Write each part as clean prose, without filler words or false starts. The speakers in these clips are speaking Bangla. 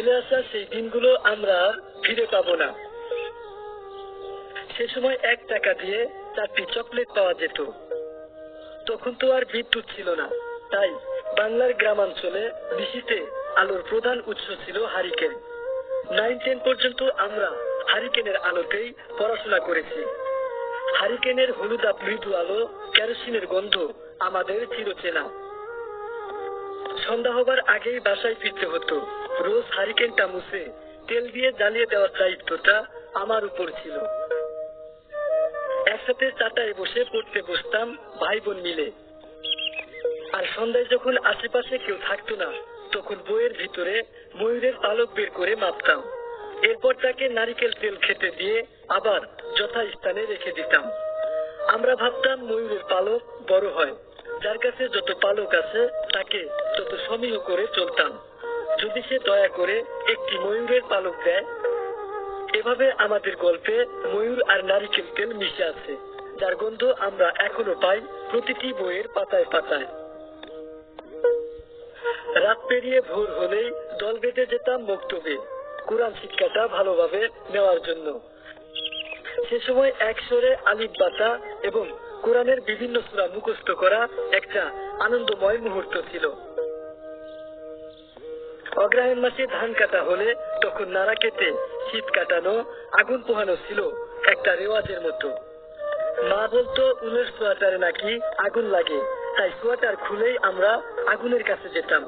চলে আসা সেই দিনগুলো আমরা আর ফিরে পাবো না। সে সময় 1 টাকা দিয়ে 4টি চকলেট পাওয়া যেত। তখন তো আর বিদ্যুৎ ছিল না, তাই বাংলার গ্রামাঞ্চলে বৃষ্টিতে আলোর প্রধান উৎস ছিল হারিকেন। 9-10 পর্যন্ত আমরা হারিকেনের আলোতেই পড়াশোনা করেছি। হারিকেনের হলুদাভ মৃদু আলো, কেরোসিনের গন্ধ আমাদের চিরচেনা। সন্ধ্যা হবার আগেই বাসায় ফিরতে হতো। রোজ হারিকেনটা মুছে তেল দিয়ে জ্বালিয়ে দেওয়ার দায়িত্বটা আমার উপর ছিল। একসাথে চাটায় বসে পড়তে বসতাম ভাই বোন মিলে। আর সন্ধ্যায় যখন আশেপাশে কেউ থাকতো না, তখন বইয়ের ভিতরে ময়ূরের পালক বের করে মাপতাম। এরপর তাকে নারিকেল তেল খেতে দিয়ে আবার যথাস্থানে রেখে দিতাম। আমরা ভাবতাম ময়ূরের পালক বড় হয়, যার কাছে যত পালক আছে তাকে তত সমীহ করে চলতাম, যদি সে দয়া করে একটি ময়ূরের পালক দেয়। এভাবে আমাদের গল্পে ময়ূর আর নারিকেল তেল মিশে আছে, যার গন্ধ আমরা এখনো পাই প্রতিটি বইয়ের পাতায় পাতায়। রাত পেরিয়ে ভোর হলেই দল বেঁধে যেতাম মক্তবে, কোরআন শিক্ষাটা ভালোভাবে নেওয়ার জন্য। সে সময় এক সুরে আলিফ বাতা এবং কোরআনের বিভিন্ন সূরা মুখস্থ করা একটা আনন্দময় মুহূর্ত ছিল। অগ্রহায়ণ মাসে ধান কাটা হলে তখন নাড়া কেটে শীত কাটানো, আগুন পোহানো ছিল একটা রেওয়াজের মতো। মা বলতো উলের সোয়াটারে নাকি আগুন লাগে, তাই সোয়াটার খুলেই আমরা আগুনের কাছে যেতাম।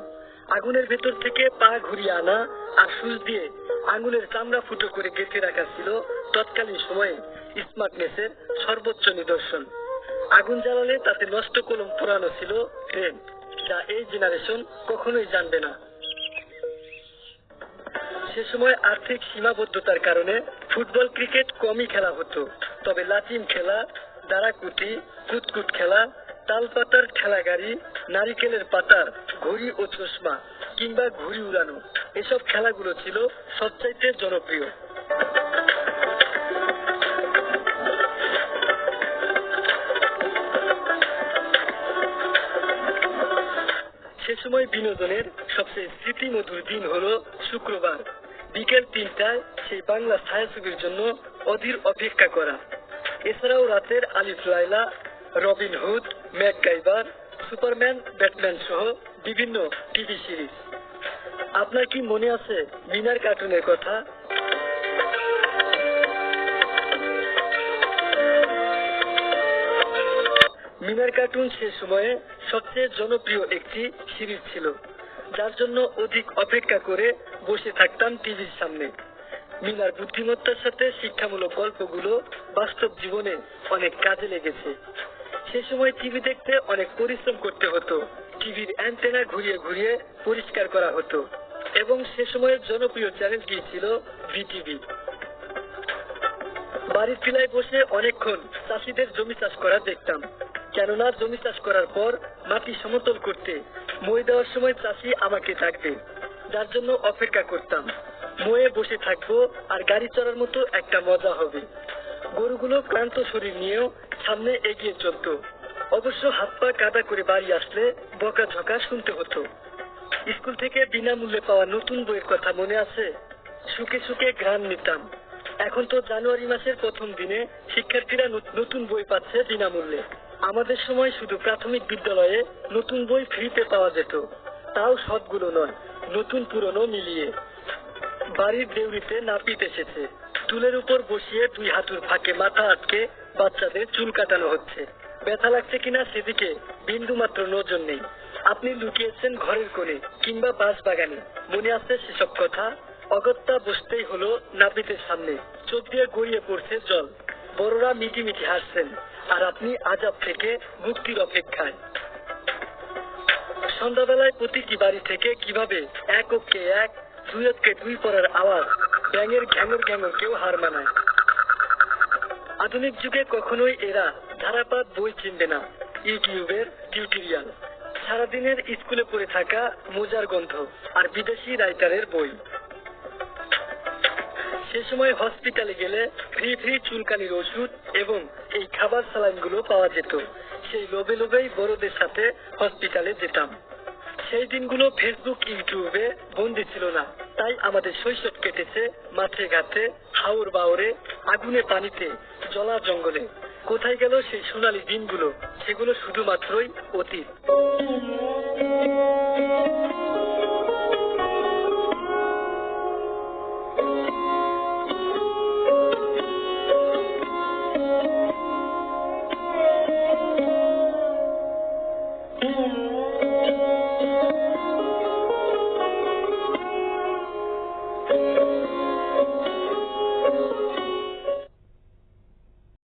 আগুনের ভেতর থেকে পা ঘুরিয়ে আনা আর সুচ দিয়ে আঙুলের চামড়া ফুটো করে গেঁথে রাখা ছিল তৎকালীন সময়ে স্মার্টনেসের সর্বোচ্চ নিদর্শন। আগুন জ্বালালে তাতে নষ্ট কলম পোড়ানো ছিল ট্রেন্ড, যা এই জেনারেশন কখনোই জানবে না। সে সময় আর্থিক সীমাবদ্ধতার কারণে ফুটবল ক্রিকেট কমই খেলা হতো, তবে লাচিম খেলা, দাঁড়াকুটি, কুতকুট খেলা, তাল পাতার ঠেলা গাড়ি, নারিকেলের পাতার ঘড়ি ও চশমা কিংবা ঘুড়ি উড়ানো, এসব খেলাগুলো ছিল সবচাইতে জনপ্রিয়। সে সময় বিনোদনের সবচেয়ে স্মৃতিমধুর দিন হলো শুক্রবার বিকেল 3টায় সেই বাংলা ছায়াছবির জন্য অধীর অপেক্ষা করা। এছাড়াও রাতের আলিফ Laila, Robin Hood, MacGyver, Superman, Batman সহ বিভিন্ন টিভি সিরিজ। আপনার কি মনে আছে মিনার কার্টুনের কথা? মিনার কার্টুন সে সময়ে সবচেয়ে জনপ্রিয় একটি সিরিজ ছিল, যার জন্য অধিক অপেক্ষা করে বসে থাকতাম টিভির সামনে। মিনার বুদ্ধিমত্তার সাথে শিক্ষামূলক গল্পগুলো বাস্তব জীবনে অনেক কাজে লেগেছে। সে সময় টিভি দেখতে অনেক পরিশ্রম করতে হতো, টিভির অ্যান্টেনা ঘুরিয়ে ঘুরিয়ে পরিষ্কার করা হতো এবং সে সময়ের জনপ্রিয় চ্যানেলটি ছিল ভিটিভি। বাড়ির টিলায় বসে অনেকক্ষণ চাষিদের জমি চাষ করা দেখতাম, কেননা জমি চাষ করার পর মাটি সমতল করতে মই দেওয়ার সময় চাষি আমাকে ডাকবে, যার জন্য অপেক্ষা করতাম। ময়ে বসে থাকবো আর গাড়ি চড়ার মতো একটা মজা হবে। গরুগুলো ক্লান্ত শরীর নিয়েও সামনে এগিয়ে চলত। অবশ্য হাত পা কাদা করে বাড়ি আসলে বকাঝকা শুনতে হতো। স্কুল থেকে বিনামূল্যে পাওয়া নতুন বইয়ের কথা মনে আছে? সুখে সুখে ঘ্রাণ নিতাম। এখন তো জানুয়ারি মাসের প্রথম দিনে শিক্ষার্থীরা নতুন বই পাচ্ছে বিনামূল্যে। আমাদের সময় শুধু প্রাথমিক বিদ্যালয়ে নতুন বই ফ্রিতে পাওয়া যেত, তাও সবগুলো নয়, নতুন পুরনো মিলিয়ে। বাড়ির দেউড়িতে নাপিত এসেছে, টুলের উপর বসিয়ে 2 হাঁটুর ফাঁকে মাথা আটকে বাচ্চাদের চুল কাটানো হচ্ছে। ব্যথা লাগছে কিনা সেদিকে বিন্দু মাত্র নজর নেই। আপনি লুকিয়েছেন ঘরের কোণে কিংবা বাঁশ বাগানে, মনে আছে সেসব কথা? অগত্যা বসতেই হলো নাপিতের সামনে, চোখ দিয়ে গড়িয়ে পড়ছে জল। বড়রা মিটি মিটি হাসছেন আর আপনি আযাব থেকে মুক্তির অপেক্ষায়। সন্ধ্যাবেলায় প্রতিটি বাড়ি থেকে কিভাবে 1 অক্ষে 1, 2 অক্ষে 2 পড়ার আওয়াজ ব্যাঙের ঘ্যাঙর ঘ্যাঙর কেউ হার মানায়। আধুনিক যুগে কখনোই এরা ধারাপাত বই চিনবে না, ইউটিউবের টিউটোরিয়াল, সারাদিনের স্কুলে পড়ে থাকা মোজার গন্ধ আর বিদেশি রাইটারের বই। সে সময় হসপিটালে গেলে ফ্রি ফ্রি চুলকানির ওষুধ এবং এই খাবার সালাইনগুলো পাওয়া যেত। সেই লোভে লোভেই বড়দের সাথে হসপিটালে যেতাম। সেই দিনগুলো ফেসবুক ইউটিউবে বন্দি ছিল না, তাই আমাদের শৈশব কেটেছে মাঠে ঘাটে, হাওর বাওরে, আগুনে পানিতে, জলা জঙ্গলে। কোথায় গেল সেই সোনালী দিনগুলো? সেগুলো শুধুমাত্রই অতীত।